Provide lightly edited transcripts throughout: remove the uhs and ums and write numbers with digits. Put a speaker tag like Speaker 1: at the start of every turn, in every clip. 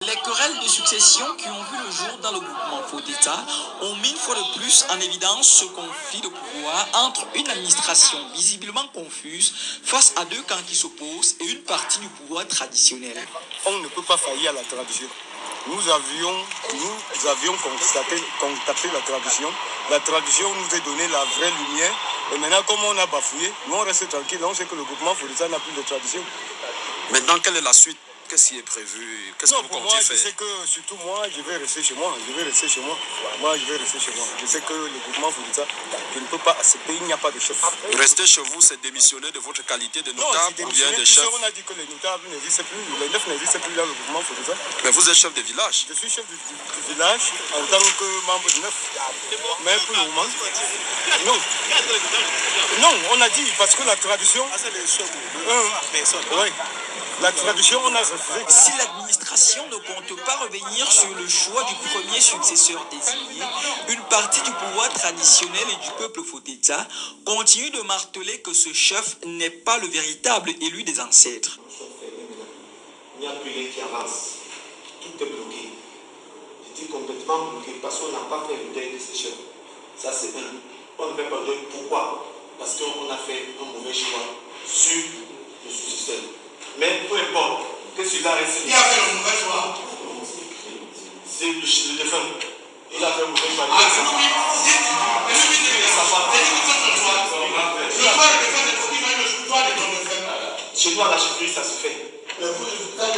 Speaker 1: Les querelles de succession qui ont vu le jour dans le groupement Faux d'État ont mis une fois de plus en évidence ce conflit de pouvoir entre une administration visiblement confuse face à deux camps qui s'opposent et une partie du pouvoir traditionnel.
Speaker 2: On ne peut pas faillir à la tradition. Nous avions contacté la tradition. La tradition nous a donné la vraie lumière. Et maintenant, comme on a bafouillé, nous on reste tranquille. On sait que le groupement Faux d'État n'a plus de tradition.
Speaker 3: Maintenant, quelle est la suite? Qu'est-ce qui est prévu? Qu'est-ce que vous comptez faire?
Speaker 2: Je sais que, surtout moi, je vais rester chez moi. Je vais rester chez moi. Je sais que le groupement Faux d'État, je ne peux pas accepter, il n'y a pas de chef.
Speaker 3: Rester chez vous, c'est démissionner de votre qualité de notable ou bien de chef?
Speaker 2: On a dit que les notables n'existent plus, les neufs n'existent plus dans le groupement Faux d'État.
Speaker 3: Mais vous êtes chef de village?
Speaker 2: Je suis chef du village en tant que membre du neuf. Mais pour le moment, non, on a dit parce que la tradition. Oui. La tradition, on a refusé.
Speaker 1: Si l'administration ne compte pas revenir sur le choix du premier successeur désigné, une partie du pouvoir traditionnel et du peuple Faux d'État continue de marteler que ce chef n'est pas le véritable élu des ancêtres.
Speaker 4: Il n'y a plus rien qui avance. Tout est bloqué. J'étais complètement bloqué parce qu'on n'a pas fait le deuil de ces chefs. Ça, c'est un. On ne fait pas le deuil. Pourquoi? Parce qu'on a fait un mauvais choix sur le successeur. Mais peu importe, que celui-là reste. Il a fait le mauvais choix. C'est le défunt. Il a fait le mauvais choix. Ah, c'est lui. Chez nous, à la chefferie, ça se fait. Quand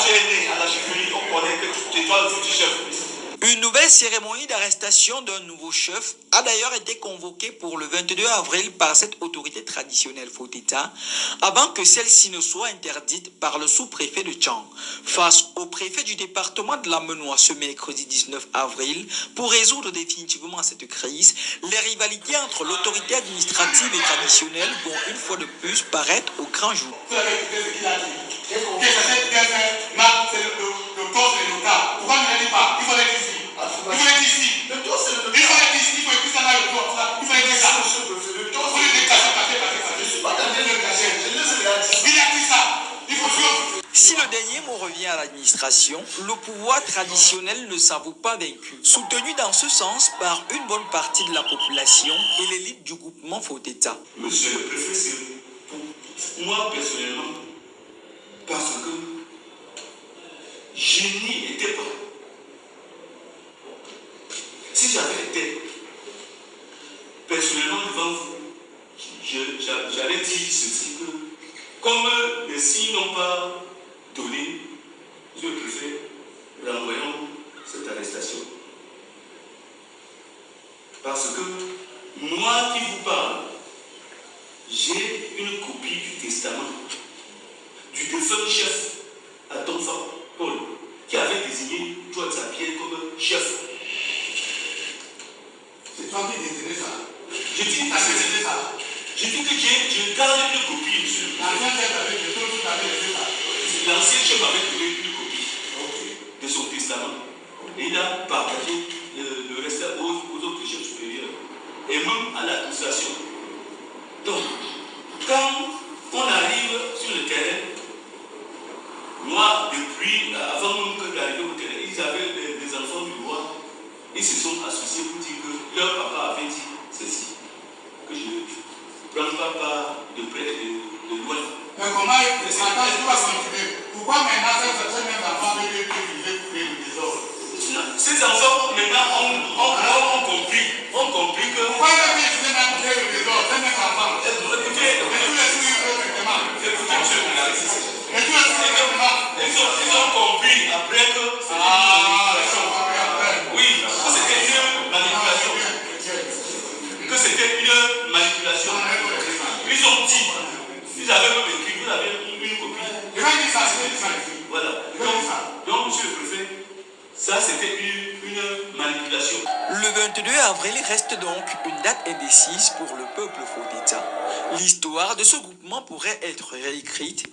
Speaker 4: tu es né à la chefferie, on connaît que tu es toi le futur chef.
Speaker 1: Une nouvelle cérémonie d'arrestation d'un nouveau chef a d'ailleurs été convoquée pour le 22 avril par cette autorité traditionnelle Faux d'État, avant que celle-ci ne soit interdite par le sous-préfet de Tchang, face au préfet du département de la Menoie ce mercredi 19 avril, pour résoudre définitivement cette crise, les rivalités entre l'autorité administrative et traditionnelle vont une fois de plus paraître au grand jour.
Speaker 4: Pourquoi ne l'avez pas? Il faut l'être ici. Il faut l'être ici. Il faut l'être ici. Il faut écouter ça là. Il faut être ça. Vous le décachez. Je ne suis pas tenté de le cacher. Il a dit ça. Il faut suivre.
Speaker 1: Si le dernier mot revient à l'administration, le pouvoir traditionnel ne s'avoue pas vaincu, soutenu dans ce sens par une bonne partie de la population et l'élite du groupement Faux d'État.
Speaker 4: Monsieur le préfet, c'est pour moi personnellement, parce que je n'y étais pas. Si j'avais été personnellement devant vous, j'allais dire ceci que, comme les signes n'ont pas donné, monsieur le préfet, renvoyons cette arrestation. Parce que moi qui vous parle, j'ai une copie du testament du défunt chef à Paul, qui avait désigné Joël Saint-Pierre comme chef. C'est toi qui désignais ça. Je dis que c'est ça. Je dis que j'ai gardé une copie, monsieur. L'ancien chef avait donné une copie de son testament. Et il a partagé le reste aux autres chefs supérieurs. Et même à l'administration. Donc, quand on arrive sur le terrain, moi, depuis, avant même que d'arriver au terrain, ils avaient des enfants du roi. Ils se sont associés pour dire que leur papa avait dit ceci. Que je ne prends pas part de près et de loin. Mais comment tu vas continuer? Pourquoi maintenant ces mêmes enfants veulent utiliser pour les désordres? Ces enfants, maintenant, ont compris que. Pourquoi ils veulent utiliser même pour le désordre? Ces mêmes enfants. Écoutez, monsieur le journaliste. Ils ont compris après que c'était une manipulation. Que c'était une manipulation. Ils ont dit, ils avaient même écrit, vous avez une copie. Voilà. Donc, monsieur le préfet, ça c'était une manipulation.
Speaker 1: Le 22 avril reste donc une date indécise pour le peuple Faux d'État. L'histoire de ce groupement pourrait être réécrite